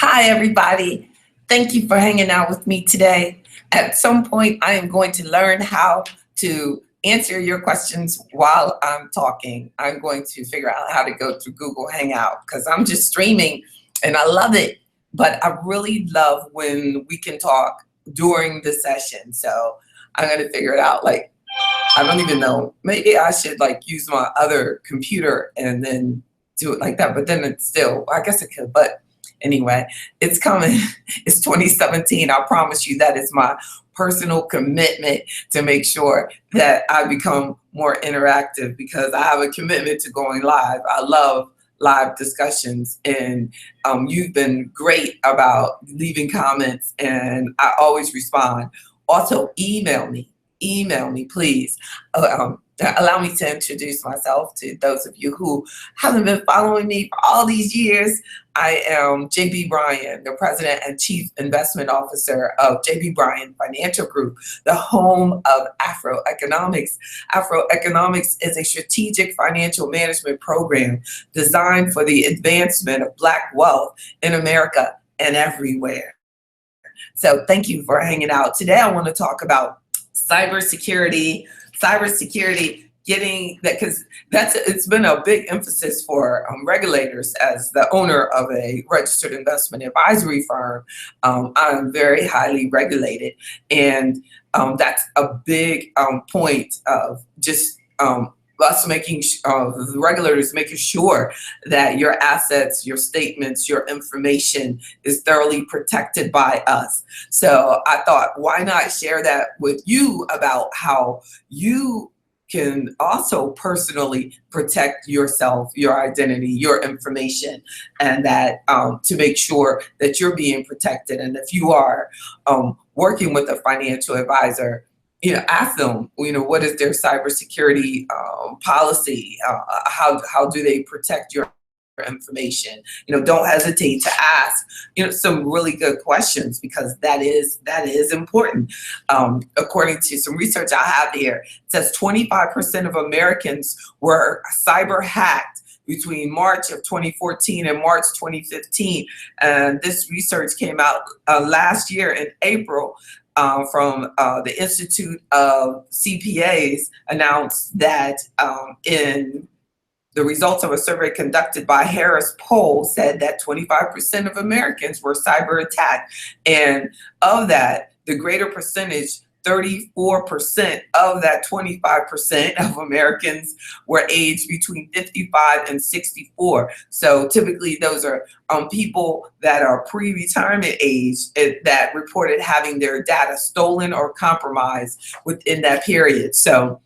Hi, everybody. Thank you for hanging out with me today. At some point, I am going to learn how to answer your questions while I'm talking. I'm going to figure out how to go through Google Hangout because I'm just streaming and I love it. But I really love when we can talk during the session. So I'm going to figure it out. Like, I don't even know. Maybe I should like use my other computer and then do it like that. But then it's still, I guess it could. But anyway, it's coming. It's 2017. I promise you that is my personal commitment to make sure that I become more interactive because I have a commitment to going live. I love live discussions, and you've been great about leaving comments, and I always respond. Also, email me, please. Allow me to introduce myself to those of you who haven't been following me for all these years. I am Bryan, the President and Chief Investment Officer of Bryan Financial Group, the home of AfroEconomics. AfroEconomics is a strategic financial management program designed for the advancement of Black wealth in America and everywhere. So thank you for hanging out. Today I want to talk about cybersecurity, getting that, because it's been a big emphasis for regulators. As the owner of a registered investment advisory firm, I'm very highly regulated, and that's a big point of just us making the regulators making sure that your assets, your statements, your information is thoroughly protected by us. So I thought, why not share that with you about how you can also personally protect yourself, your identity, your information, and that to make sure that you're being protected. And if you are working with a financial advisor, ask them, what is their cybersecurity policy? How do they protect your information? Don't hesitate to ask, some really good questions, because that is important. According to some research I have here, it says 25% of Americans were cyber hacked between March of 2014 and March 2015. And this research came out last year in April. From the Institute of CPAs announced that in the results of a survey conducted by Harris Poll said that 25% of Americans were cyber attacked. And of that, the greater percentage, 34% of that 25% of Americans were aged between 55 and 64. So typically those are people that are pre-retirement age that reported having their data stolen or compromised within that period. So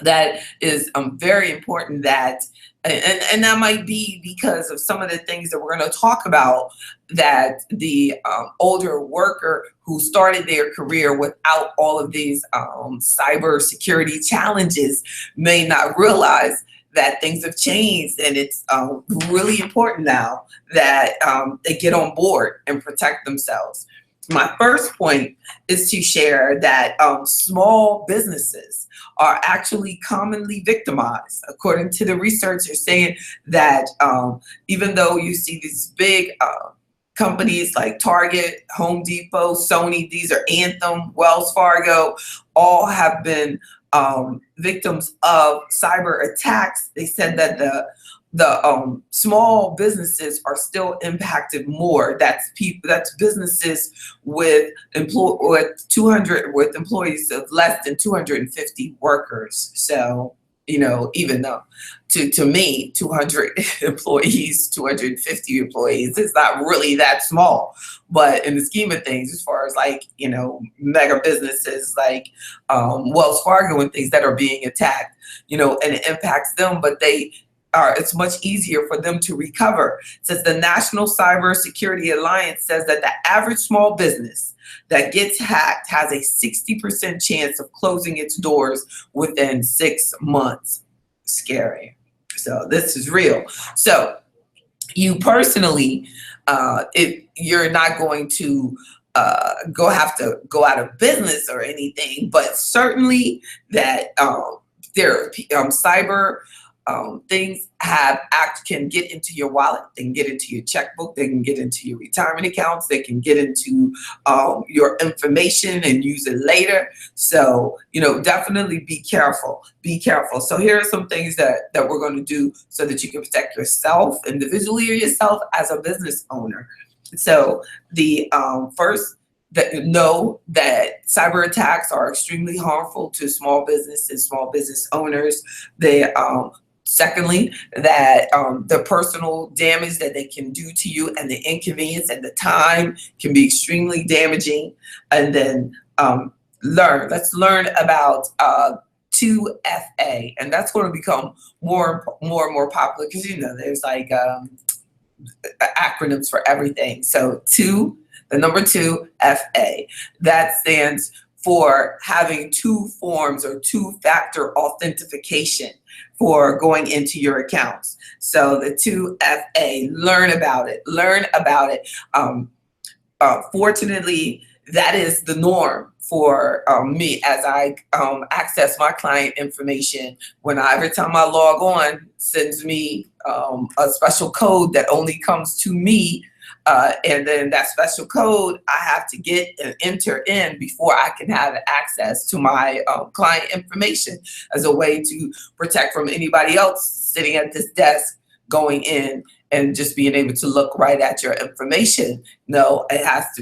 that is very important, that and that might be because of some of the things that we're going to talk about, that the older worker who started their career without all of these cyber security challenges may not realize that things have changed, and it's really important now that they get on board and protect themselves. My first point is to share that small businesses are actually commonly victimized. According to the research, they're saying that even though you see these big companies like Target, Home Depot, Sony, these are Anthem, Wells Fargo, all have been victims of cyber attacks. They said that the small businesses are still impacted more. That's businesses with employees of less than 250 workers. So, even though to me, 200 employees, 250 employees is not really that small, but in the scheme of things, as far as mega businesses like Wells Fargo and things that are being attacked, and it impacts them, but it's much easier for them to recover. Since the National CyberSecurity Alliance says that the average small business that gets hacked has a 60% chance of closing its doors within 6 months. Scary. So this is real. So you personally, if you're not going to have to go out of business or anything, but certainly that there cyber things can get into your wallet, they can get into your checkbook, they can get into your retirement accounts, they can get into your information and use it later. So, definitely be careful. Be careful. So here are some things that we're going to do so that you can protect yourself individually or yourself as a business owner. So the first, that know that cyber attacks are extremely harmful to small business and small business owners. They Secondly, that the personal damage that they can do to you and the inconvenience and the time can be extremely damaging. And then let's learn about 2FA, and that's going to become more and more popular because there's like acronyms for everything. So the number 2FA, that stands for having two forms or two-factor authentication for going into your accounts. So the 2FA, learn about it. Fortunately, that is the norm for me as I access my client information. Every time I log on, sends me a special code that only comes to me. And then that special code I have to get and enter in before I can have access to my client information as a way to protect from anybody else sitting at this desk going in and just being able to look right at your information. No,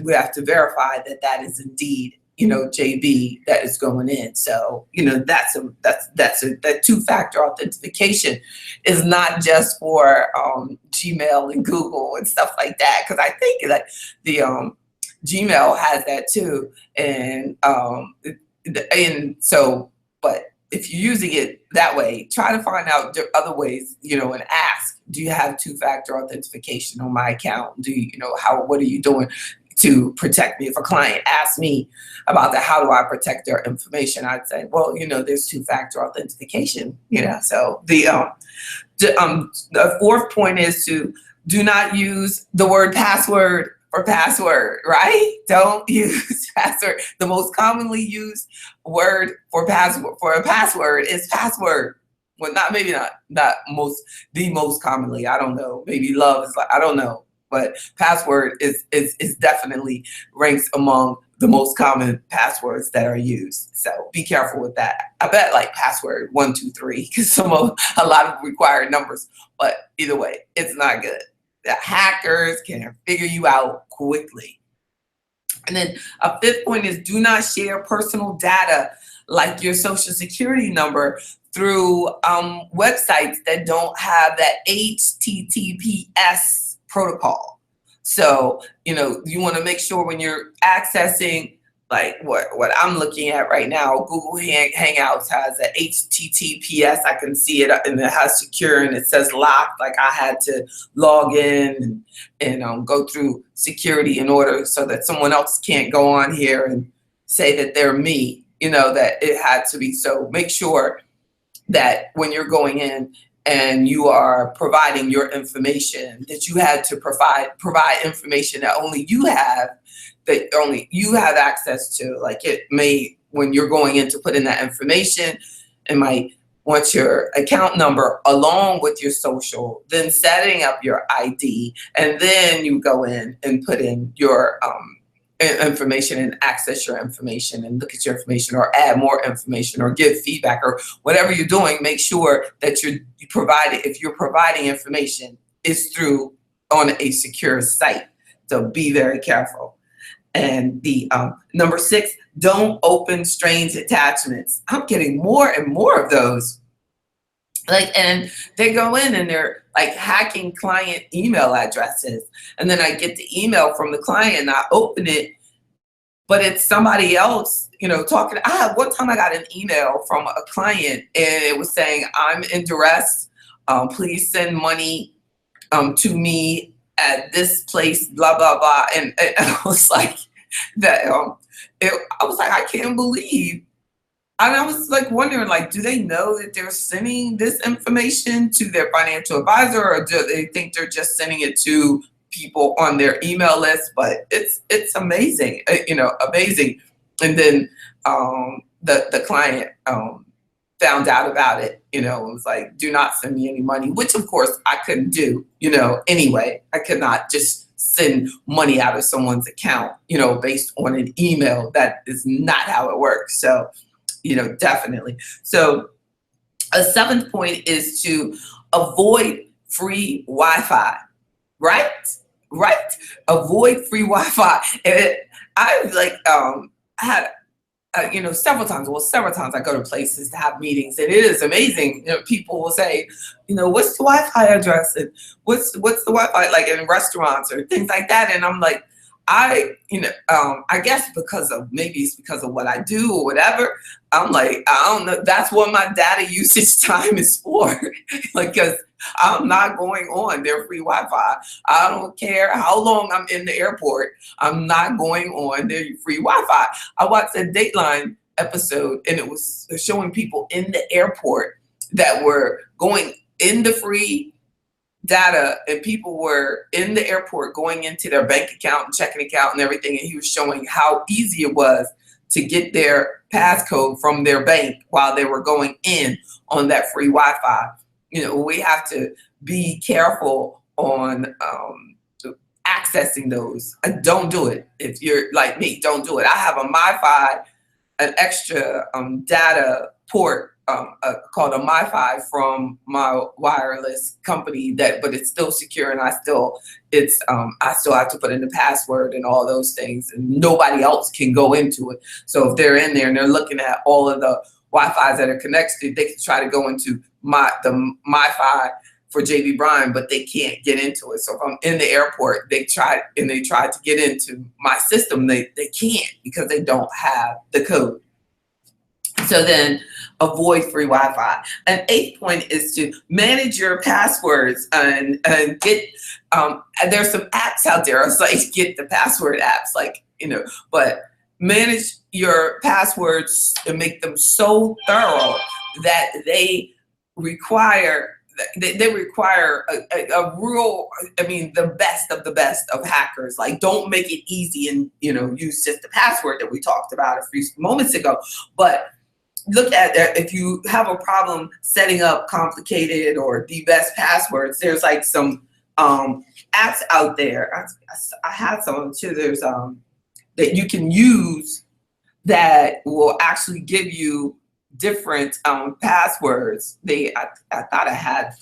we have to verify that is indeed JB that is going in. So that two-factor authentication is not just for Gmail and Google and stuff like that, because I think that the Gmail has that too, and so, but if you're using it that way, try to find out other ways, and ask, do you have two-factor authentication on my account? Do you, what are you doing to protect me? If a client asks me about that, how do I protect their information? I'd say, well, there's two-factor authentication, So the fourth point is to do not use the word password for password, right? Don't use password. The most commonly used word for a password is password. Well, the most commonly. I don't know. Maybe love is I don't know. But password is definitely ranks among the most common passwords that are used. So be careful with that. I bet like password 123 because a lot of require numbers. But either way, it's not good. The hackers can figure you out quickly. And then a fifth point is do not share personal data like your social security number through websites that don't have that HTTPS protocol. So, you want to make sure when you're accessing, like what I'm looking at right now, Google Hangouts has a HTTPS. I can see it and it has secure and it says locked. Like I had to log in and go through security in order so that someone else can't go on here and say that they're me, that it had to be. So make sure that when you're going in and you are providing your information, that you had to provide information that only you have access to. Like when you're going in to put in that information, it might want your account number along with your social, then setting up your ID, and then you go in and put in your information and access your information and look at your information or add more information or give feedback or whatever you're doing. Make sure that if you're providing information, it's on a secure site. So be very careful. And the number 6, don't open strange attachments. I'm getting more and more of those. And they go in and they're like hacking client email addresses. And then I get the email from the client and I open it, but it's somebody else, talking. One time I got an email from a client and it was saying, I'm in duress. Please send money to me at this place, blah, blah, blah. And I was like, I was like, I can't believe. And I was like wondering, like, do they know that they're sending this information to their financial advisor, or do they think they're just sending it to people on their email list? But it's amazing, amazing. And then the client found out about it, it was like, do not send me any money, which of course I couldn't do, anyway. I could not just send money out of someone's account, based on an email. That is not how it works. So, definitely. So a seventh point is to avoid free Wi-Fi, right? Right? Avoid free Wi-Fi. And I like, had several times I go to places to have meetings, and it is amazing. People will say, what's the Wi-Fi address, and what's the Wi-Fi, like in restaurants or things like that. And I'm like, I guess maybe it's because of what I do or whatever. I'm like, I don't know. That's what my data usage time is for. Like, because I'm not going on their free Wi-Fi. I don't care how long I'm in the airport. I'm not going on their free Wi-Fi. I watched a Dateline episode, and it was showing people in the airport that were going in the free data, and people were in the airport going into their bank account and checking account and everything. And he was showing how easy it was to get their passcode from their bank while they were going in on that free Wi-Fi. We have to be careful on accessing those. Don't do it. If you're like me, don't do it. I have a MiFi, an extra data port called a MiFi from my wireless company, but it's still secure, and I still have to put in the password and all those things, and nobody else can go into it. So if they're in there and they're looking at all of the Wi-Fis that are connected, they can try to go into the MiFi for JB Bryan, but they can't get into it. So if I'm in the airport, they try to get into my system, they can't, because they don't have the code. So then avoid free Wi-Fi. An eighth point is to manage your passwords and get, there's some apps out there. It's like, get the password apps, but manage your passwords and make them so thorough that they require a real, the best of hackers. Like, don't make it easy and, use just the password that we talked about a few moments ago. But look at that. If you have a problem setting up complicated or the best passwords, there's like some apps out there. I had some of them too. There's that you can use that will actually give you different passwords. I thought I had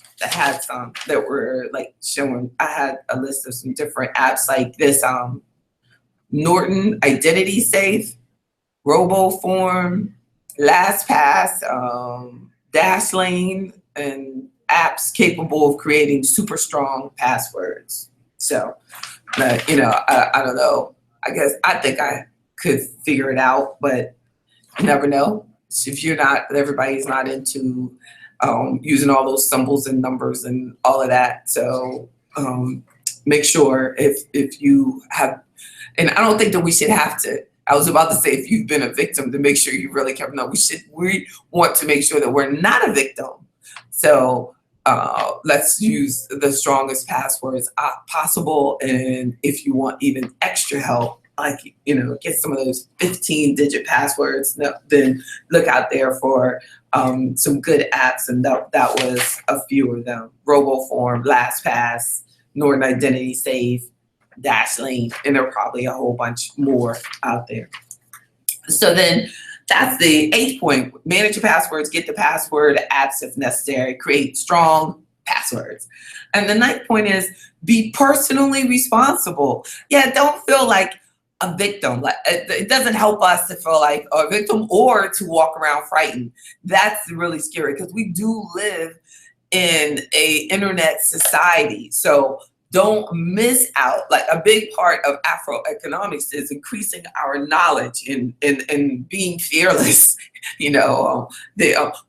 some that were like showing. I had a list of some different apps like this Norton Identity Safe, RoboForm, LastPass, Dashlane, and apps capable of creating super strong passwords. So, I don't know. I think I could figure it out, but you never know. If everybody's not into using all those symbols and numbers and all of that. So make sure if you have, and I don't think that we should have to. I was about to say, if you've been a victim, to make sure you really care. No, we want to make sure that we're not a victim. So let's use the strongest passwords possible. And if you want even extra help, like, get some of those 15-digit passwords, then look out there for some good apps. And that was a few of them: RoboForm, LastPass, Norton Identity Safe, Dashlane, and there are probably a whole bunch more out there. So then that's the eighth point. Manage your passwords, get the password apps if necessary, create strong passwords. And the ninth point is be personally responsible. Yeah, don't feel like a victim. Like, it doesn't help us to feel like a victim or to walk around frightened. That's really scary, because we do live in a internet society. So don't miss out. Like, a big part of AfroEconomics is increasing our knowledge and being fearless,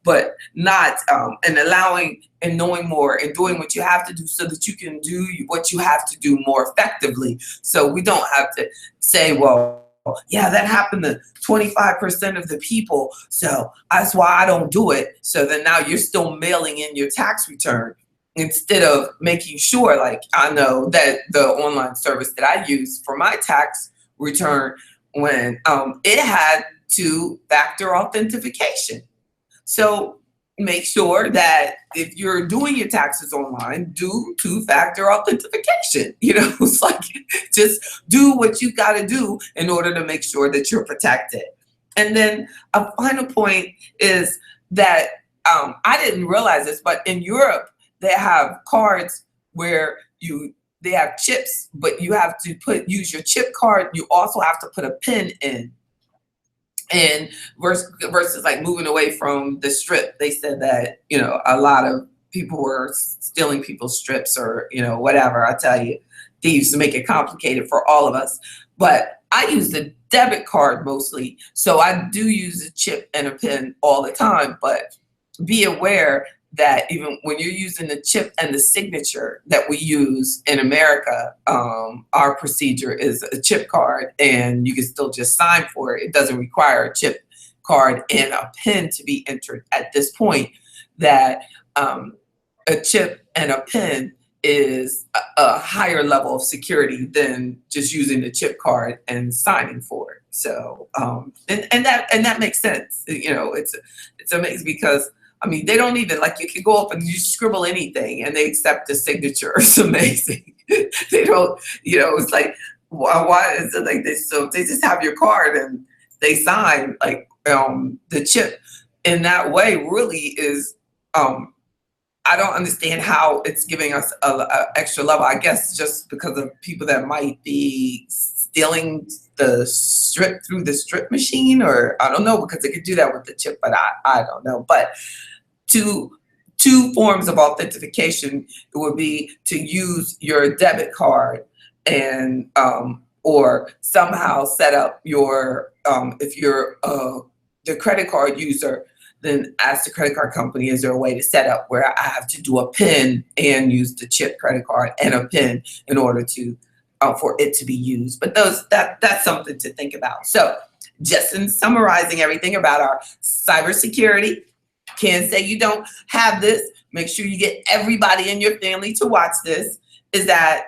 but not and allowing and knowing more and doing what you have to do so that you can do what you have to do more effectively. So we don't have to say, well, yeah, that happened to 25% of the people, so that's why I don't do it. So then now you're still mailing in your tax return, instead of making sure, like, I know that the online service that I use for my tax return, when it had two-factor authentication. So make sure that if you're doing your taxes online, do two-factor authentication. It's like just do what you got to do in order to make sure that you're protected. And then a final point is that I didn't realize this, but in Europe they have cards where they have chips, but you have to use your chip card. You also have to put a PIN in. And versus like moving away from the strip, they said that, a lot of people were stealing people's strips or, whatever. I tell you, thieves make it complicated for all of us. But I use the debit card mostly. So I do use a chip and a PIN all the time. But be aware that even when you're using the chip and the signature that we use in America, our procedure is a chip card, and you can still just sign for it. It doesn't require a chip card and a PIN to be entered at this point. That a chip and a PIN is a higher level of security than just using the chip card and signing for it. So and that makes sense. It's amazing because they don't even, like, you can go up and you scribble anything and they accept the signature. It's amazing. They don't, it's like, why is it like this? So they just have your card and they sign, like, the chip in that way really is, I don't understand how it's giving us a extra level. I guess just because of people that might be stealing the strip through the strip machine, or I don't know, because they could do that with the chip, but I don't know. But two forms of authentication, it would be to use your debit card and or somehow set up your if you're the credit card user, then ask the credit card company, is there a way to set up where I have to do a PIN and use the chip credit card and a PIN in order to for it to be used. But that's something to think about. So just in summarizing everything about our cybersecurity, can't say you don't have this. Make sure you get everybody in your family to watch this. Is that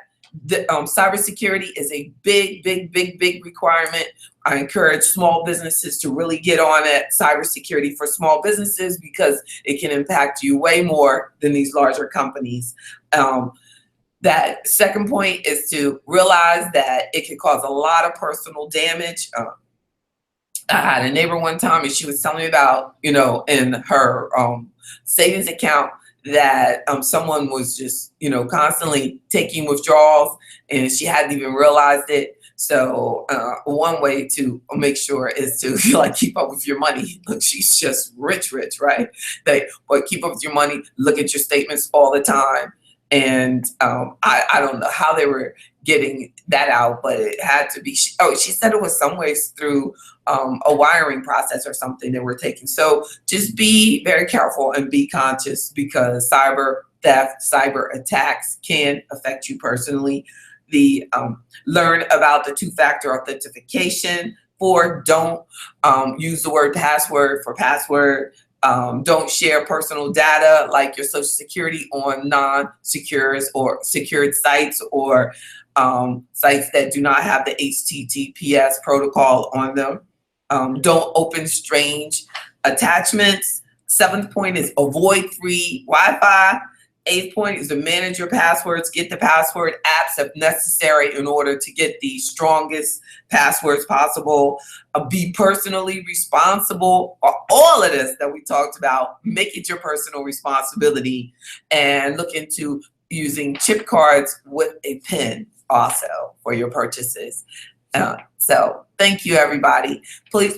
the cybersecurity is a big requirement. I encourage small businesses to really get on it. Cybersecurity for small businesses, because it can impact you way more than these larger companies. That second point is to realize that it can cause a lot of personal damage. I had a neighbor one time, and she was telling me about, in her savings account, that someone was just, constantly taking withdrawals, and she hadn't even realized it. So one way to make sure is to keep up with your money. Look, she's just rich, right? But keep up with your money. Look at your statements all the time. And I don't know how they were getting that out, but it had to be. She said it was some ways through a wiring process or something that we're taking. So just be very careful and be conscious, because cyber theft, cyber attacks can affect you personally. Learn about the two-factor authentication. Don't use the word password for password. Don't share personal data like your social security on non-secure or secured sites, or sites that do not have the HTTPS protocol on them. Don't open strange attachments. 7th point is avoid free Wi-Fi. 8th point is to manage your passwords. Get the password apps if necessary in order to get the strongest passwords possible. Be personally responsible for all of this that we talked about. Make it your personal responsibility, and look into using chip cards with a PIN also for your purchases. So thank you, everybody. Please,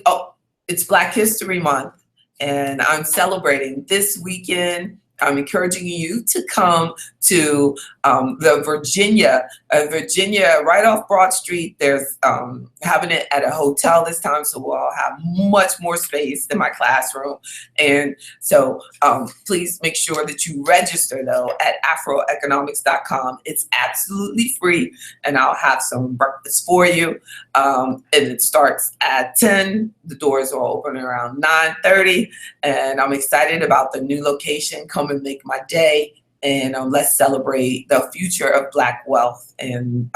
it's Black History Month, and I'm celebrating this weekend. I'm encouraging you to come to the Virginia, right off Broad Street. There's having it at a hotel this time, so we'll have much more space in my classroom. And so please make sure that you register, though, at AfroEconomics.com. It's absolutely free, and I'll have some breakfast for you. And it starts at 10. The doors are open around 9:30, and I'm excited about the new location. Come and make my day, and let's celebrate the future of Black wealth and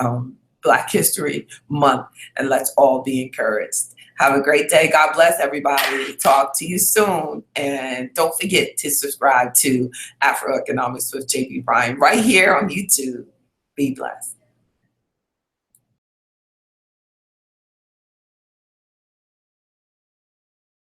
Black History Month, and let's all be encouraged. Have a great day. God bless everybody. Talk to you soon. And don't forget to subscribe to AfroEconomics with JB Bryan right here on YouTube. Be blessed.